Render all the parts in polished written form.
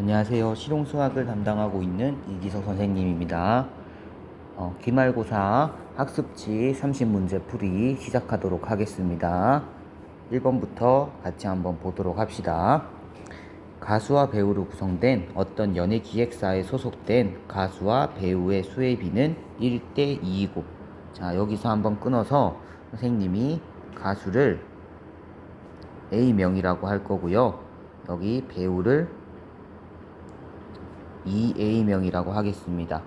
안녕하세요. 실용수학을 담당하고 있는 이기석 선생님입니다. 기말고사 학습지 30문제 풀이 시작하도록 하겠습니다. 1번부터 같이 한번 보도록 합시다. 가수와 배우로 구성된 어떤 연예기획사에 소속된 가수와 배우의 수혜비는 1대 2이고, 자, 여기서 한번 끊어서 선생님이 가수를 A명이라고 할 거고요. 여기 배우를 2A명이라고 하겠습니다.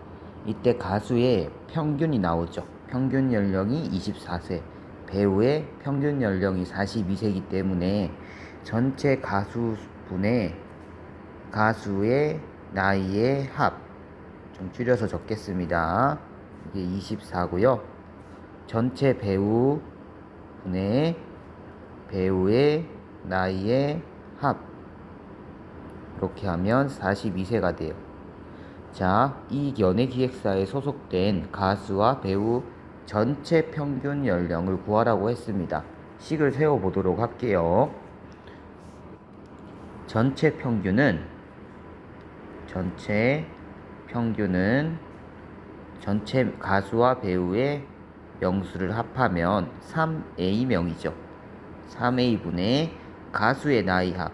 이때 가수의 평균이 나오죠. 평균 연령이 24세, 배우의 평균 연령이 42세이기 때문에 전체 가수의 나이의 합, 좀 줄여서 적겠습니다. 이게 24고요. 전체 배우의 나이의 합, 이렇게 하면 42세가 돼요. 자, 이 연예기획사에 소속된 가수와 배우 전체 평균 연령을 구하라고 했습니다. 식을 세워보도록 할게요. 전체 평균은 전체 가수와 배우의 명수를 합하면 3A명이죠. 3A분의 가수의 나이 합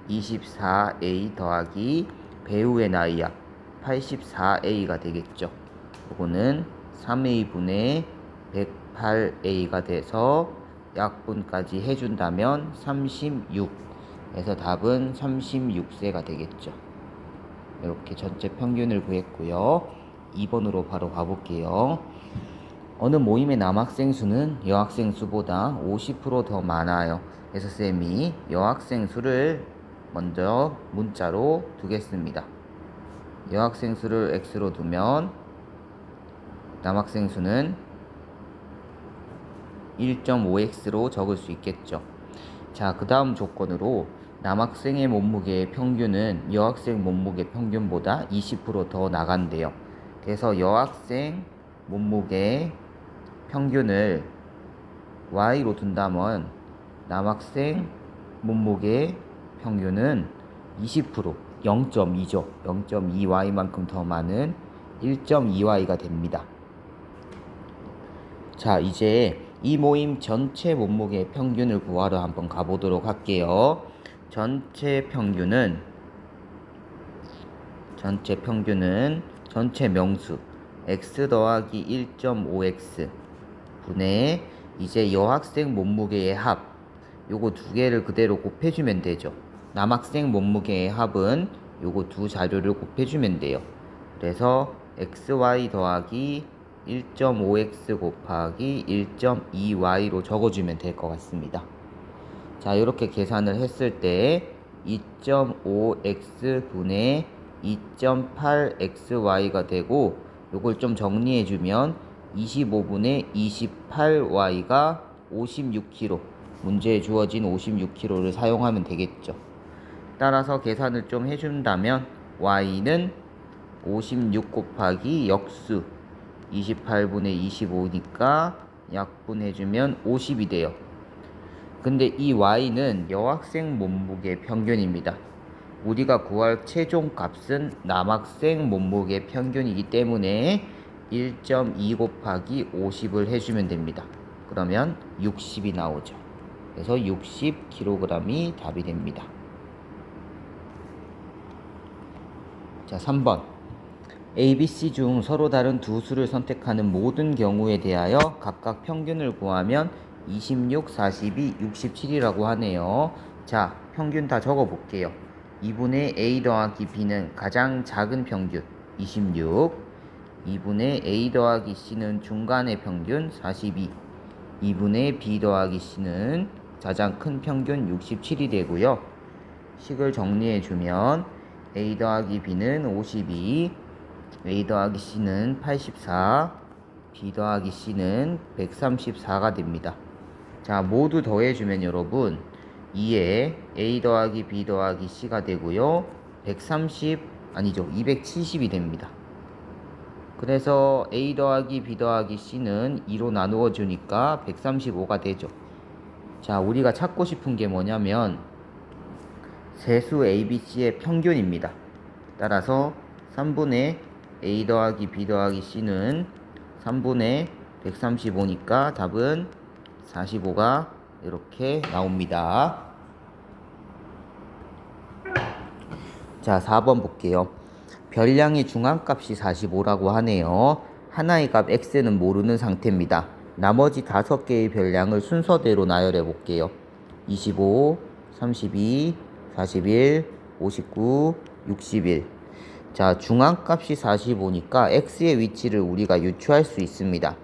24A 더하기 배우의 나이 합 84A가 되겠죠. 이거는 3A분의 108A가 돼서 약분까지 해준다면 36. 그래서 답은 36세가 되겠죠. 이렇게 전체 평균을 구했고요. 2번으로 바로 가볼게요. 어느 모임의 남학생 수는 여학생 수보다 50% 더 많아요. 그래서 쌤이 여학생 수를 먼저 문자로 두겠습니다. 여학생 수를 x로 두면 남학생 수는 1.5x로 적을 수 있겠죠. 자, 그 다음 조건으로 남학생의 몸무게의 평균은 여학생 몸무게 평균보다 20% 더 나간대요. 그래서 여학생 몸무게 평균을 y로 둔다면 남학생 몸무게 평균은 20%, 0.2죠. 0.2y만큼 더 많은 1.2y가 됩니다. 자, 이제 이 모임 전체 몸무게 평균을 구하러 한번 가보도록 할게요. 전체 평균은 전체 명수 x 더하기 1.5x 분의 이제 여학생 몸무게의 합, 요거 두 개를 그대로 곱해주면 되죠. 남학생 몸무게의 합은 요거 두 자료를 곱해주면 돼요. 그래서 xy 더하기 1.5x 곱하기 1.2y로 적어주면 될 것 같습니다. 자, 이렇게 계산을 했을 때 2.5x 분의 2.8xy가 되고, 요걸 좀 정리해주면 25분의 28y가 56kg, 문제에 주어진 56kg를 사용하면 되겠죠. 따라서 계산을 좀 해준다면 y는 56 곱하기 역수 28분의 25니까 약분해주면 50이 돼요. 근데 이 y는 여학생 몸무게 평균입니다. 우리가 구할 최종 값은 남학생 몸무게 평균이기 때문에 1.2 곱하기 50을 해주면 됩니다. 그러면 60이 나오죠. 그래서 60kg이 답이 됩니다. 자, 3번. A, B, C 중 서로 다른 두 수를 선택하는 모든 경우에 대하여 각각 평균을 구하면 26, 42, 67이라고 하네요. 자, 평균 다 적어 볼게요. 2분의 A 더하기 B는 가장 작은 평균 26, 2분의 A 더하기 C는 중간의 평균 42, 2분의 B 더하기 C는 가장 큰 평균 67이 되고요. 식을 정리해주면 A 더하기 B는 52, A 더하기 C는 84, B 더하기 C는 134가 됩니다. 자, 모두 더해주면 여러분 2에 A 더하기 B 더하기 C가 되고요. 270이 됩니다. 그래서 A 더하기 B 더하기 C는 2로 나누어 주니까 135가 되죠. 자, 우리가 찾고 싶은 게 뭐냐면 세수 A, B, C의 평균입니다. 따라서 3분의 A 더하기 B 더하기 C는 3분의 135니까 답은 45가 이렇게 나옵니다. 자, 4번 볼게요. 별량의 중앙값이 45라고 하네요. 하나의 값 x는 모르는 상태입니다. 나머지 5개의 별량을 순서대로 나열해 볼게요. 25, 32, 41, 59, 61. 자, 중앙값이 45니까 x의 위치를 우리가 유추할 수 있습니다.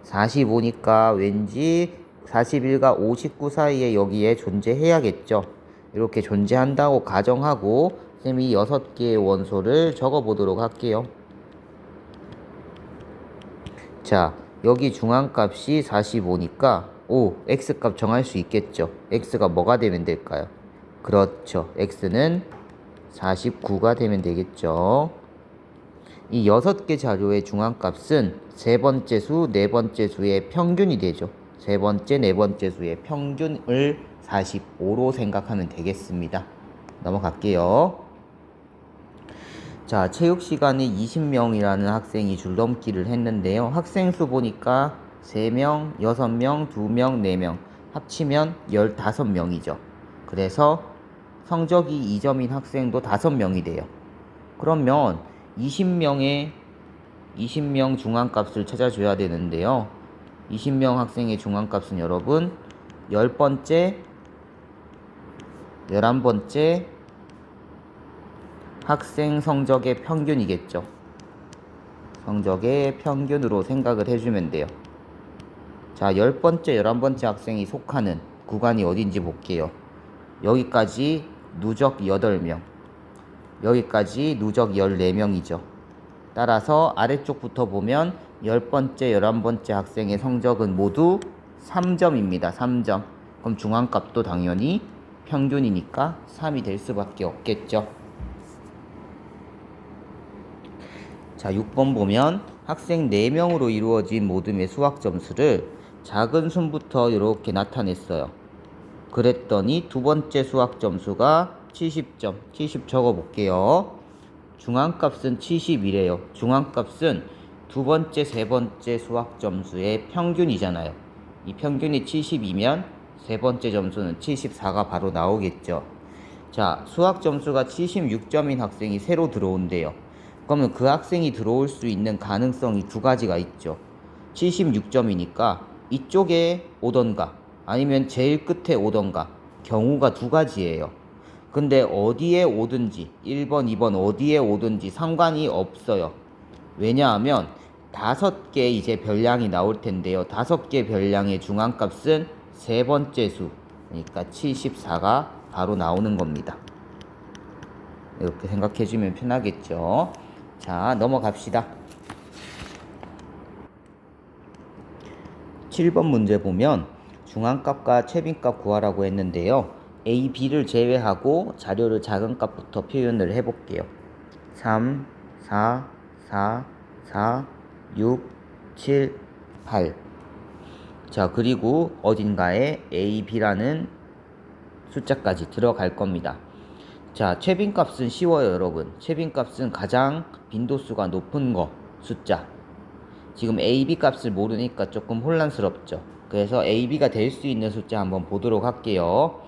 45니까 왠지 41과 59 사이에 여기에 존재해야겠죠. 이렇게 존재한다고 가정하고 쌤이 6개의 원소를 적어 보도록 할게요. 자, 여기 중앙값이 45니까 x값 정할 수 있겠죠. x가 뭐가 되면 될까요? 그렇죠. x는 49가 되면 되겠죠. 이 6개 자료의 중앙값은 세 번째 수, 네 번째 수의 평균이 되죠. 세 번째, 네 번째 수의 평균을 45로 생각하면 되겠습니다. 넘어갈게요. 자, 체육 시간에 20명이라는 학생이 줄넘기를 했는데요. 학생 수 보니까 3명, 6명, 2명, 4명 합치면 15명이죠. 그래서 성적이 2점인 학생도 5명이 돼요. 그러면 20명 중앙값을 찾아줘야 되는데요. 20명 학생의 중앙값은 여러분 10번째, 11번째 학생 성적의 평균이겠죠. 성적의 평균으로 생각을 해주면 돼요. 자, 10번째, 11번째 학생이 속하는 구간이 어딘지 볼게요. 여기까지 누적 8명, 여기까지 누적 14명이죠. 따라서 아래쪽부터 보면 10번째, 11번째 학생의 성적은 모두 3점입니다. 3점. 그럼 중앙값도 당연히 평균이니까 3이 될 수밖에 없겠죠. 자, 6번 보면 학생 4명으로 이루어진 모둠의 수학 점수를 작은 순부터 이렇게 나타냈어요. 그랬더니 두 번째 수학 점수가 70점. 70 적어 볼게요. 중앙값은 70이래요. 중앙값은 두 번째, 세 번째 수학 점수의 평균이잖아요. 이 평균이 70이면 세 번째 점수는 74가 바로 나오겠죠. 자, 수학 점수가 76점인 학생이 새로 들어온대요. 그러면 그 학생이 들어올 수 있는 가능성이 두 가지가 있죠. 76점이니까 이쪽에 오던가 아니면 제일 끝에 오던가 경우가 두 가지예요. 근데 어디에 오든지 1번, 2번 어디에 오든지 상관이 없어요. 왜냐하면 5개 이제 별량이 나올 텐데요. 5개 별량의 중앙값은 세 번째 수, 그러니까 74가 바로 나오는 겁니다. 이렇게 생각해주면 편하겠죠. 자, 넘어갑시다. 7번 문제 보면 중앙값과 최빈값 구하라고 했는데요. A, B를 제외하고 자료를 작은 값부터 표현을 해볼게요. 3, 4, 4, 4, 6, 7, 8. 자, 그리고 어딘가에 A, B라는 숫자까지 들어갈 겁니다. 자, 최빈값은 쉬워요, 여러분. 최빈값은 가장 빈도수가 높은 거 숫자. 지금 A, B 값을 모르니까 조금 혼란스럽죠. 그래서 A, B가 될 수 있는 숫자 한번 보도록 할게요.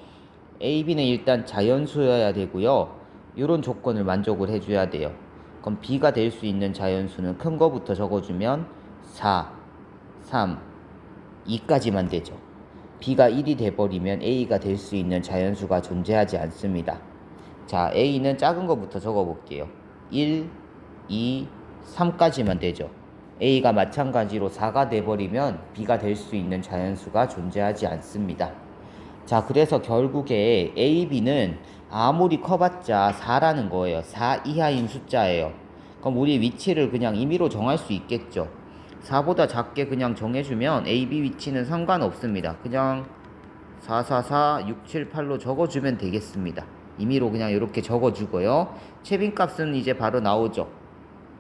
A, B는 일단 자연수여야 되고요. 이런 조건을 만족을 해줘야 돼요. 그럼 B가 될 수 있는 자연수는 큰 거부터 적어주면 4, 3, 2까지만 되죠. B가 1이 돼버리면 A가 될 수 있는 자연수가 존재하지 않습니다. 자, A는 작은 거부터 적어볼게요. 1, 2, 3까지만 되죠. A가 마찬가지로 4가 돼버리면 B가 될 수 있는 자연수가 존재하지 않습니다. 자, 그래서 결국에 A, B는 아무리 커봤자 4라는 거예요. 4 이하인 숫자예요. 그럼 우리 위치를 그냥 임의로 정할 수 있겠죠. 4보다 작게 그냥 정해주면 A, B 위치는 상관없습니다. 그냥 4, 4, 4, 6, 7, 8로 적어주면 되겠습니다. 임의로 그냥 이렇게 적어주고요. 최빈값은 이제 바로 나오죠.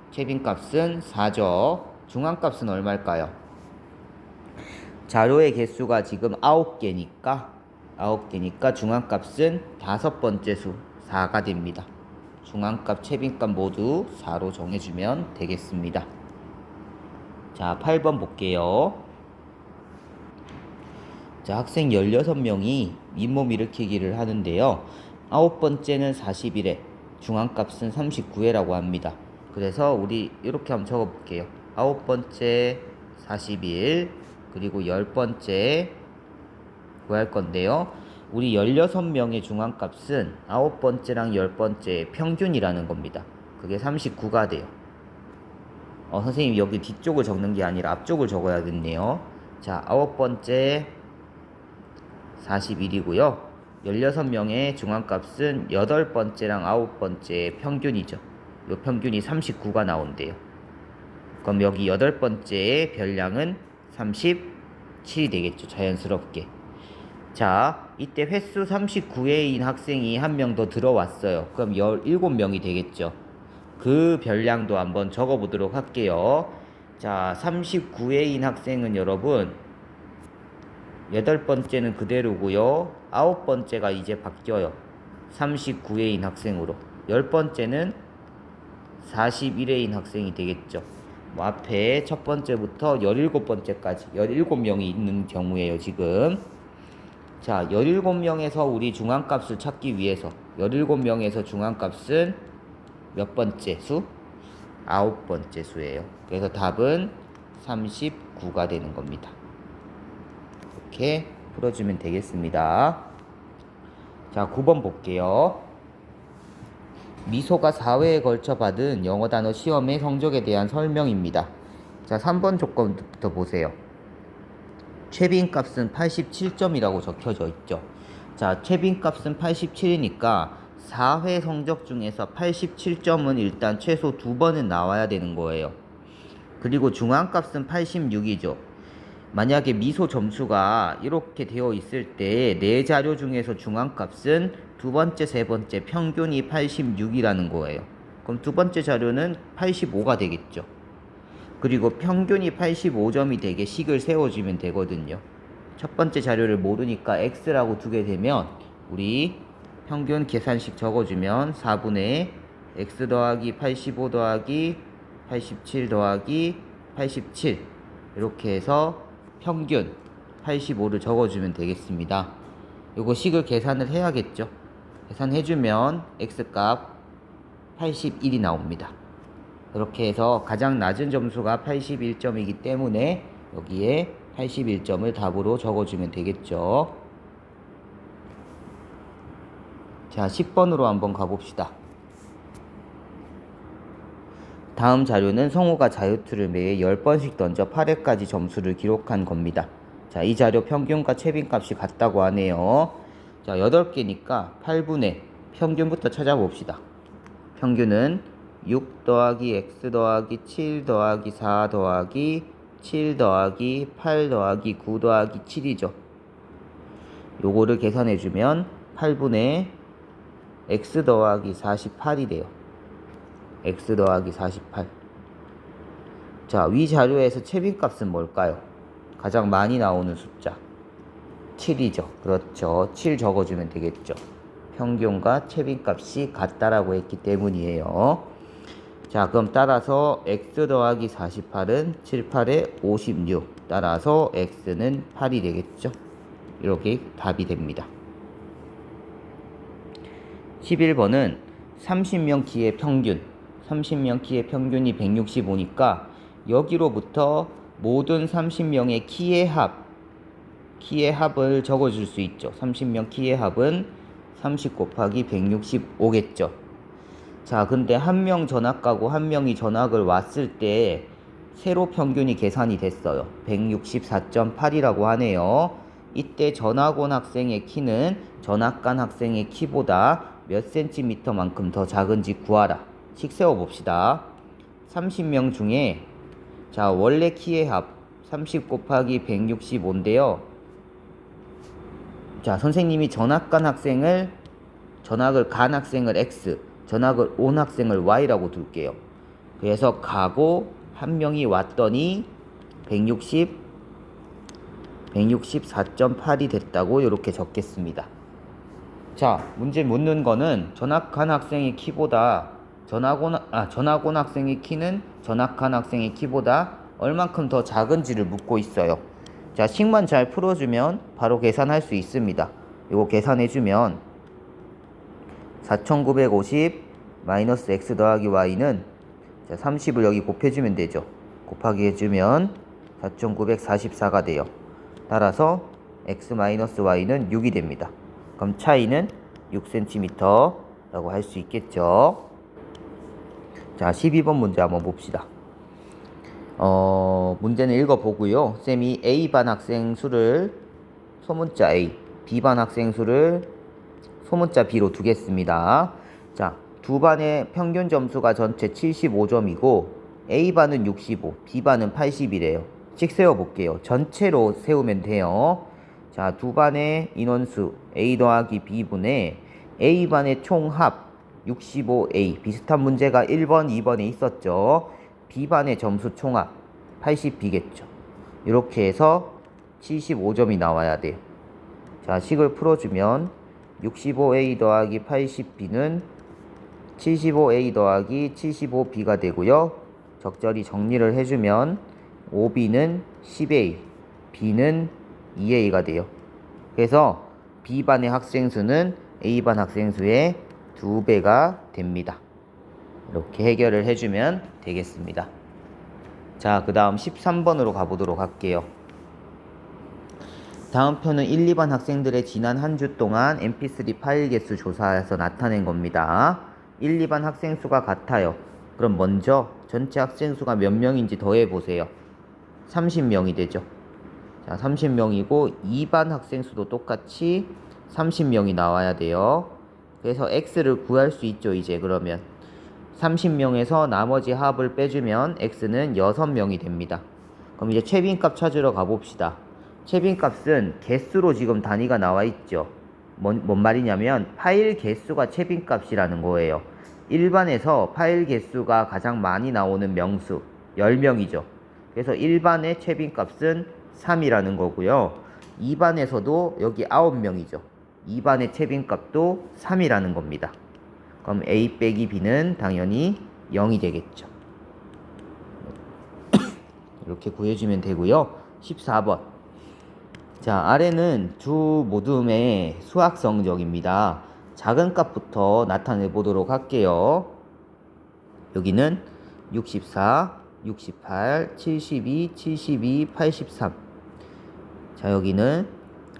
최빈값은 4죠. 중앙값은 얼마일까요? 자료의 개수가 지금 9개니까 중앙값은 5번째 수 4가 됩니다. 중앙값, 최빈값 모두 4로 정해주면 되겠습니다. 자, 8번 볼게요. 자, 학생 16명이 윗몸 일으키기를 하는데요. 9번째는 41회, 중앙값은 39회라고 합니다. 그래서 우리 이렇게 한번 적어볼게요. 9번째 41, 그리고 10번째 구할 건데요. 우리 16명의 중앙값은 9번째랑 10번째 평균이라는 겁니다. 그게 39가 돼요. 선생님 여기 뒤쪽을 적는 게 아니라 앞쪽을 적어야겠네요. 자, 9번째 41이고요. 16명의 중앙값은 8번째랑 9번째 평균이죠. 요 평균이 39가 나온대요. 그럼 여기 8번째의 별량은 37이 되겠죠. 자연스럽게. 자, 이때 횟수 39회인 학생이 한 명 더 들어왔어요. 그럼 17명이 되겠죠. 그 별량도 한번 적어보도록 할게요. 자, 39회인 학생은 여러분 8번째는 그대로고요. 9번째가 이제 바뀌어요. 39회인 학생으로. 10번째는 41회인 학생이 되겠죠. 뭐 앞에 첫 번째부터 17번째까지 17명이 있는 경우에요, 지금. 자, 17명에서 우리 중앙값을 찾기 위해서 17명에서 중앙값은 몇 번째 수? 9번째 수예요. 그래서 답은 39가 되는 겁니다. 이렇게 풀어주면 되겠습니다. 자, 9번 볼게요. 미소가 4회에 걸쳐 받은 영어 단어 시험의 성적에 대한 설명입니다. 자, 3번 조건부터 보세요. 최빈값은 87점이라고 적혀져 있죠. 자, 최빈값은 87이니까 4회 성적 중에서 87점은 일단 최소 2번은 나와야 되는 거예요. 그리고 중앙값은 86이죠. 만약에 미소 점수가 이렇게 되어 있을 때 네 자료 중에서 중앙값은 두 번째, 세 번째 평균이 86이라는 거예요. 그럼 두 번째 자료는 85가 되겠죠. 그리고 평균이 85점이 되게 식을 세워주면 되거든요. 첫 번째 자료를 모르니까 x라고 두게 되면 우리 평균 계산식 적어주면 4분의 x 더하기 85 더하기 87 더하기 87 이렇게 해서 평균 85를 적어주면 되겠습니다. 요거 식을 계산을 해야겠죠. 계산해주면 x값 81이 나옵니다. 이렇게 해서 가장 낮은 점수가 81점이기 때문에 여기에 81점을 답으로 적어주면 되겠죠. 자, 10번으로 한번 가봅시다. 다음 자료는 성우가 자유투를 매해 10번씩 던져 8회까지 점수를 기록한 겁니다. 자, 이 자료 평균과 최빈값이 같다고 하네요. 자, 8개니까 8분의 평균부터 찾아봅시다. 평균은 6 더하기 x 더하기 7 더하기 4 더하기 7 더하기 8 더하기 9 더하기 7이죠. 요거를 계산해주면 8분의 x 더하기 48이 돼요. x 더하기 48. 자, 위 자료에서 최빈값은 뭘까요? 가장 많이 나오는 숫자 7이죠. 그렇죠. 7 적어주면 되겠죠. 평균과 최빈값이 같다라고 했기 때문이에요. 자, 그럼 따라서 x 더하기 48은 7, 8에 56. 따라서 x는 8이 되겠죠. 이렇게 답이 됩니다. 11번은 30명 키의 평균. 30명 키의 평균이 165니까 여기로부터 모든 30명의 키의 합을 적어줄 수 있죠. 30명 키의 합은 30 곱하기 165겠죠. 자, 근데 한 명 전학 가고 한 명이 전학을 왔을 때 세로 평균이 계산이 됐어요. 164.8이라고 하네요. 이때 전학 온 학생의 키는 전학 간 학생의 키보다 몇 센티미터만큼 더 작은지 구하라. 식 세워봅시다. 30명 중에 자, 원래 키의 합 30 곱하기 165인데요. 자, 선생님이 전학을 간 학생을 x, 전학을 온 학생을 y라고 둘게요. 그래서 가고 한 명이 왔더니 164.8이 됐다고 이렇게 적겠습니다. 자, 문제 묻는 거는 전학한 학생의 키보다 전학 온 학생의 키는 전학한 학생의 키보다 얼만큼 더 작은지를 묻고 있어요. 자, 식만 잘 풀어주면 바로 계산할 수 있습니다. 이거 계산해주면 4950 마이너스 x 더하기 y는 자, 30을 여기 곱해주면 되죠. 곱하기 해주면 4944가 돼요. 따라서 x 마이너스 y는 6이 됩니다. 그럼 차이는 6cm 라고 할 수 있겠죠. 자, 12번 문제 한번 봅시다. 문제는 읽어보고요. 쌤이 A반 학생 수를 소문자 A, B반 학생 수를 소문자 B로 두겠습니다. 자, 두 반의 평균 점수가 전체 75점이고 A반은 65, B반은 80이래요. 씩 세워볼게요. 전체로 세우면 돼요. 자, 두 반의 인원수 A 더하기 B분의 A반의 총합 65A. 비슷한 문제가 1번, 2번에 있었죠. B반의 점수 총합 80B겠죠. 이렇게 해서 75점이 나와야 돼요. 자, 식을 풀어주면 65A 더하기 80B는 75A 더하기 75B가 되고요. 적절히 정리를 해주면 5B는 10A, B는 2A가 돼요. 그래서 B반의 학생 수는 A반 학생 수의 2배가 됩니다. 이렇게 해결을 해주면 되겠습니다. 자, 그 다음 13번으로 가보도록 할게요. 다음 표는 1, 2반 학생들의 지난 한 주 동안 mp3 파일 개수 조사해서 나타낸 겁니다. 1, 2반 학생 수가 같아요. 그럼 먼저 전체 학생 수가 몇 명인지 더해보세요. 30명이 되죠. 자, 30명이고 2반 학생 수도 똑같이 30명이 나와야 돼요. 그래서 x를 구할 수 있죠. 이제 그러면 30명에서 나머지 합을 빼주면 x는 6명이 됩니다. 그럼 이제 최빈값 찾으러 가봅시다. 최빈값은 개수로 지금 단위가 나와 있죠. 뭔 말이냐면 파일 개수가 최빈값이라는 거예요. 일반에서 파일 개수가 가장 많이 나오는 명수 10명이죠. 그래서 1반의 최빈값은 3이라는 거고요. 2반에서도 여기 9명이죠. 2반의 최빈값도 3이라는 겁니다. 그럼 A 빼기 B는 당연히 0이 되겠죠. 이렇게 구해주면 되고요. 14번. 자, 아래는 두 모둠의 수학 성적입니다. 작은 값부터 나타내 보도록 할게요. 여기는 64, 68, 72, 72, 83. 자, 여기는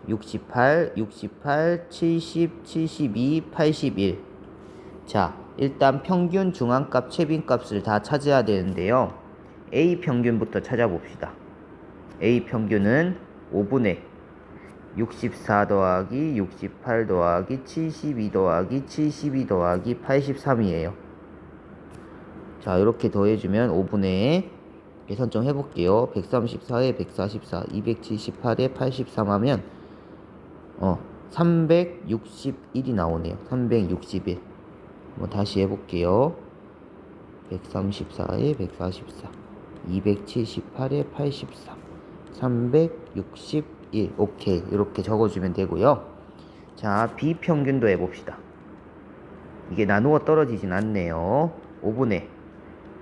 68, 68, 70, 72, 81. 자, 일단 평균 중앙값, 최빈값을 다 찾아야 되는데요. A 평균부터 찾아봅시다. A 평균은 5분의 64 더하기 68 더하기 72 더하기 72 더하기 83이에요. 자, 이렇게 더해주면 5분의 계산 좀 해볼게요. 134에 144, 278에 83 하면 361이 나오네요. 361. 다시 해볼게요. 134에 144, 278에 83, 361. 오케이, 이렇게 적어주면 되고요. 자, 비평균도 해봅시다. 이게 나누어 떨어지진 않네요. 5분의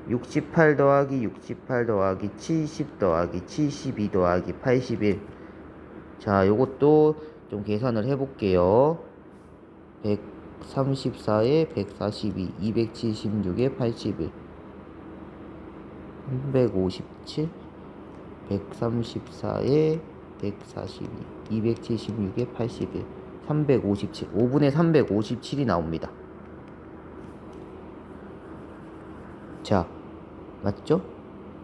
68 더하기 68 더하기 70 더하기 72 더하기 81. 자, 요것도 좀 계산을 해볼게요. 134에 142, 276에 81, 357, 134에 142, 276에 81, 357, 5분의 357이 나옵니다. 자, 맞죠?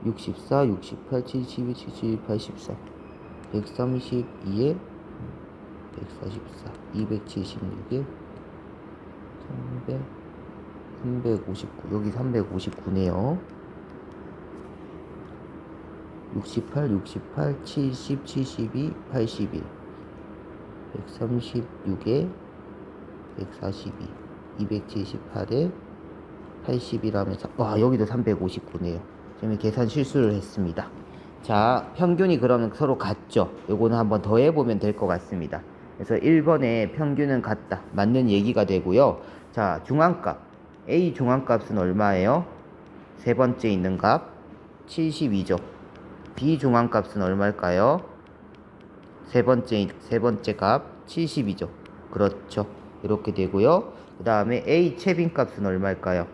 64, 68, 72, 72, 84, 132에 144, 276에 359. 여기 359네요. 68, 68, 70, 72, 81, 136에 142, 278에 81하면서 여기도 359네요. 지금 계산 실수를 했습니다. 자, 평균이 그러면 서로 같죠? 요거는 한번 더 해보면 될 것 같습니다. 그래서 1번에 평균은 같다. 맞는 얘기가 되고요. 자, 중앙값. A 중앙값은 얼마예요? 세 번째 있는 값 72죠. B 중앙값은 얼마일까요? 세 번째 값 72죠. 그렇죠. 이렇게 되고요. 그 다음에 A 최빈값은 얼마일까요?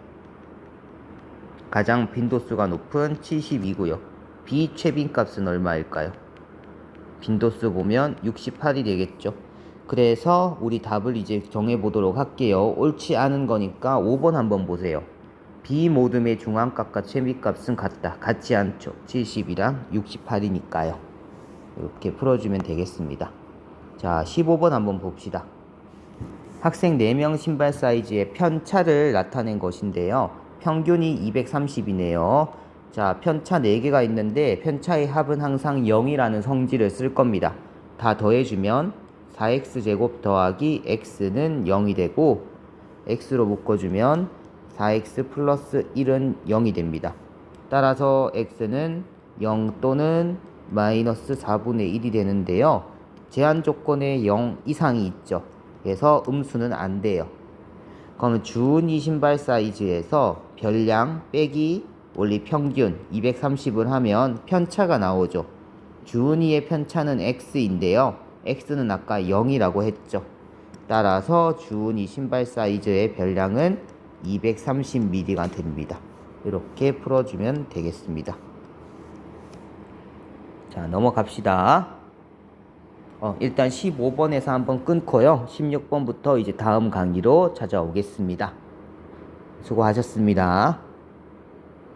가장 빈도수가 높은 72고요. B 최빈값은 얼마일까요? 빈도수 보면 68이 되겠죠. 그래서 우리 답을 이제 정해보도록 할게요. 옳지 않은 거니까 5번 한번 보세요. B 모듬의 중앙값과 최빈값은 같다. 같지 않죠. 70이랑 68이니까요. 이렇게 풀어주면 되겠습니다. 자, 15번 한번 봅시다. 학생 4명 신발 사이즈의 편차를 나타낸 것인데요. 평균이 230이네요. 자, 편차 4개가 있는데 편차의 합은 항상 0이라는 성질을 쓸 겁니다. 다 더해주면 4x제곱 더하기 x는 0이 되고 x로 묶어주면 4x 플러스 1은 0이 됩니다. 따라서 x는 0 또는 마이너스 4분의 1이 되는데요. 제한 조건에 0 이상이 있죠. 그래서 음수는 안 돼요. 그러면 주은이 신발 사이즈에서 별량 빼기 원리 평균 230을 하면 편차가 나오죠. 주은이의 편차는 x인데요. x는 아까 0이라고 했죠. 따라서 주은이 신발 사이즈의 별량은 230mm가 됩니다. 이렇게 풀어주면 되겠습니다. 자, 넘어갑시다. 일단 15번에서 한번 끊고요. 16번부터 이제 다음 강의로 찾아오겠습니다. 수고하셨습니다.